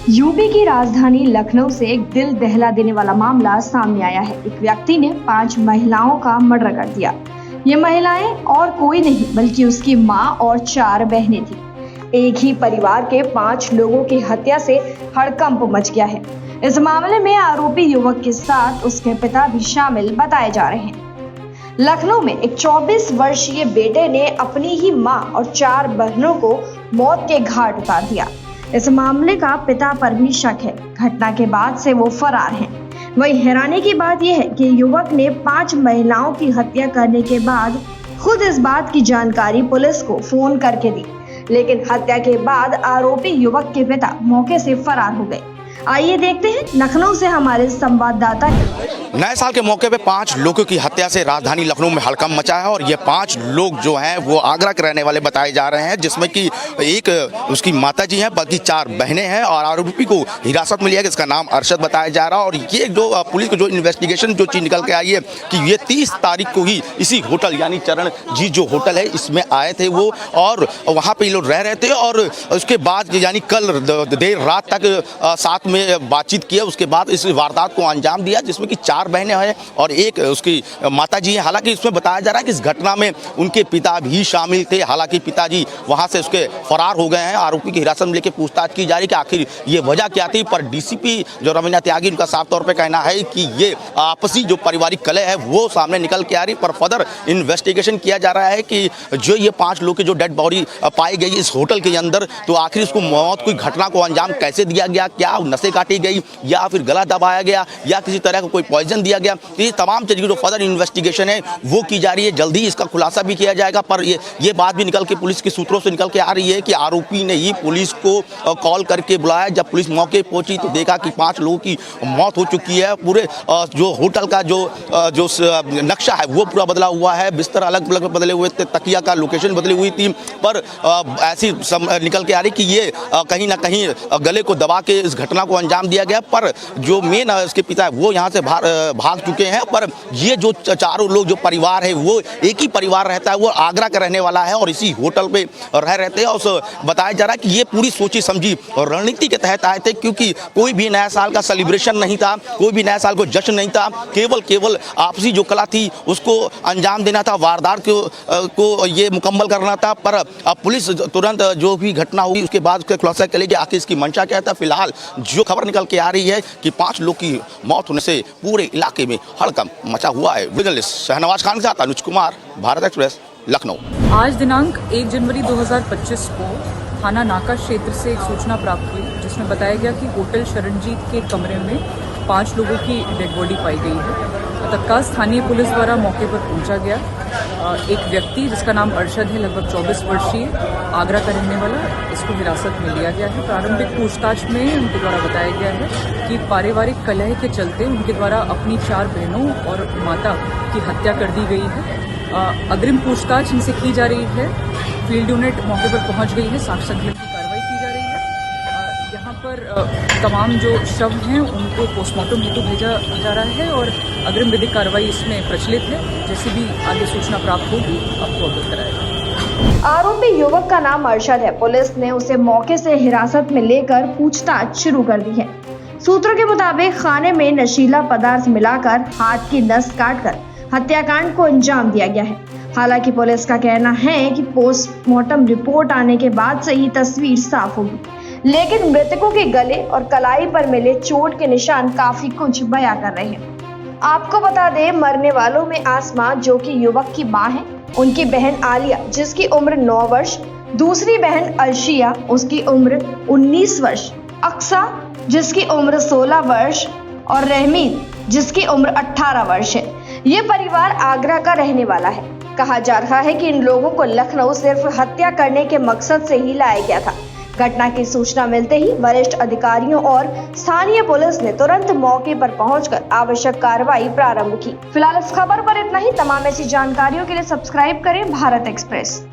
UP की राजधानी लखनऊ से एक दिल दहला देने वाला मामला सामने आया है। एक व्यक्ति ने 5 महिलाओं का मर्डर कर दिया। ये महिलाएं और कोई नहीं बल्कि उसकी मां और 4 बहनें थी। एक ही परिवार के 5 लोगों की हत्या से हड़कंप मच गया है। इस मामले में आरोपी युवक के साथ उसके पिता भी शामिल बताए जा रहे हैं। लखनऊ में एक 24 वर्षीय बेटे ने अपनी ही मां और 4 बहनों को मौत के घाट उतार दिया। इस मामले का पिता पर भी शक है। घटना के बाद से वो फरार हैं। वहीं हैरानी की बात यह है कि युवक ने 5 महिलाओं की हत्या करने के बाद खुद इस बात की जानकारी पुलिस को फोन करके दी, लेकिन हत्या के बाद आरोपी युवक के पिता मौके से फरार हो गए। आइए देखते हैं लखनऊ से हमारे संवाददाता नए साल के मौके पे 5 लोगों की हत्या से राजधानी लखनऊ में हड़कंप मचा है और ये 5 लोग जो हैं वो आगरा के रहने वाले बताए जा रहे हैं, जिसमें कि एक उसकी माताजी हैं, बाकी 4 बहनें हैं और आरोपी को हिरासत में लिया गया, इसका नाम अरशद बताया जा रहा है। और ये जो पुलिस को जो इन्वेस्टिगेशन जो चीज निकल के आई है कि ये 30 तारीख को ही इसी होटल यानी चरणजीत जो होटल है इसमें आए थे वो, और वहाँ पे ये लोग रह रहे थे और उसके बाद यानी कल देर रात तक साथ में बातचीत किया। उसके बाद इस वारदात को अंजाम दिया, जिसमें कि 4 बहनें हैं और एक उसकी माताजी है। हालांकि इसमें बताया जा रहा है कि इस घटना में उनके पिता भी शामिल थे। हालांकि पिताजी वहां से उसके फरार हो गए हैं। आरोपी की हिरासत में लेकर पूछताछ की जा रही है कि आखिर ये वजह क्या थी। पर डीसीपी जो रवीना त्यागी, उनका साफ तौर पर कहना है कि ये आपसी जो पारिवारिक कलह है वो सामने निकल के आ रही। पर फर्दर इन्वेस्टिगेशन किया जा रहा है कि जो ये 5 लोग की जो डेड बॉडी पाई गई इस होटल के अंदर, तो आखिर इसको मौत की घटना को अंजाम कैसे दिया गया, क्या नसें काटी गई या फिर गला दबाया गया या किसी तरह का कोई पॉइजन दिया गया। तो ये तमाम चीज़ की जो फर्दर इन्वेस्टिगेशन है वो की जा रही है। जल्दी इसका खुलासा भी किया जाएगा। पर ये बात भी निकल के पुलिस के सूत्रों से निकल के आ रही है कि आरोपी ने ही पुलिस को कॉल करके बुलाया। जब पुलिस मौके पहुंची तो देखा कि 5 लोगों की मौत हो चुकी है। पूरे जो होटल का जो नक्शा है वो पूरा बदला हुआ है, बिस्तर अलग अलग बदले हुए थे, तकिया का लोकेशन बदली हुई थी। पर ऐसी निकल के आ रही कि ये कहीं ना कहीं गले को दबा के इस घटना को अंजाम दिया गया। पर जो मेन इसके पिता है वो यहाँ से भाग चुके हैं। पर ये जो 4 लोग जो परिवार है वो एक ही परिवार रहता है, वो आगरा का रहने वाला है और इसी होटल पे रह रहते हैं। और बताया जा रहा है कि ये पूरी सोची समझी और रणनीति के तहत आए थे, क्योंकि कोई भी नया साल का सेलिब्रेशन नहीं था, कोई भी नया साल को जश्न नहीं था। केवल आपसी जो कला थी उसको अंजाम देना था, वारदात को ये मुकम्मल करना था। पर अब पुलिस तुरंत जो भी घटना हुई उसके बाद उसका खुलासा करेगी आखिर इसकी मंशा क्या था। फिलहाल जो खबर निकल के आ रही है कि 5 लोग की मौत होने से पूरे इलाके में हड़कंप मचा हुआ है। जर्नलिस्ट शहनवाज खान के साथ अनुज कुमार, भारत एक्सप्रेस, लखनऊ। आज दिनांक 1 जनवरी 2025 को थाना नाका क्षेत्र से एक सूचना प्राप्त हुई, जिसमें बताया गया कि होटल शरणजीत के कमरे में 5 लोगों की डेड बॉडी पाई गई है। तत्काल स्थानीय पुलिस द्वारा मौके पर पहुंचा गया। एक व्यक्ति जिसका नाम अरशद है, लगभग 24 वर्षीय, आगरा का रहने वाला, इसको हिरासत में लिया गया है। प्रारंभिक पूछताछ में उनके द्वारा बताया गया है कि पारिवारिक कलह के चलते उनके द्वारा अपनी 4 बहनों और माता की हत्या कर दी गई है। अग्रिम पूछताछ इनसे की जा रही है। फील्ड यूनिट मौके पर पहुंच गई है, साक्ष्य संकलन की कार्रवाई की जा रही है। यहाँ पर तमाम जो शव हैं उनको पोस्टमार्टम हेतु भेजा जा रहा है और अग्रिम विधिक कार्रवाई इसमें प्रचलित है। जैसे भी आगे सूचना प्राप्त होगी आपको अवगत कराएगा। आरोपी युवक का नाम अरशद है। पुलिस ने उसे मौके से हिरासत में लेकर पूछताछ शुरू कर दी है। सूत्रों के मुताबिक खाने में नशीला पदार्थ मिलाकर हाथ की नस काटकर हत्याकांड को अंजाम दिया गया है। हालांकि पुलिस का कहना है कि पोस्टमार्टम रिपोर्ट आने के बाद से ही तस्वीर साफ होगी, लेकिन मृतकों के गले और कलाई पर मिले चोट के निशान काफी कुछ बयां कर रहे हैं। आपको बता दें, मरने वालों में आसमा जो कि युवक की मां है, उनकी बहन आलिया जिसकी उम्र 9 वर्ष, दूसरी बहन अलशिया उसकी उम्र 19 वर्ष, अक्सा जिसकी उम्र 16 वर्ष और रहमीन जिसकी उम्र 18 वर्ष है। ये परिवार आगरा का रहने वाला है। कहा जा रहा है कि इन लोगों को लखनऊ सिर्फ हत्या करने के मकसद से ही लाया गया था। घटना की सूचना मिलते ही वरिष्ठ अधिकारियों और स्थानीय पुलिस ने तुरंत मौके पर पहुंचकर आवश्यक कार्रवाई प्रारंभ की। फिलहाल इस खबर पर इतना ही। तमाम ऐसी जानकारियों के लिए सब्सक्राइब करें भारत एक्सप्रेस।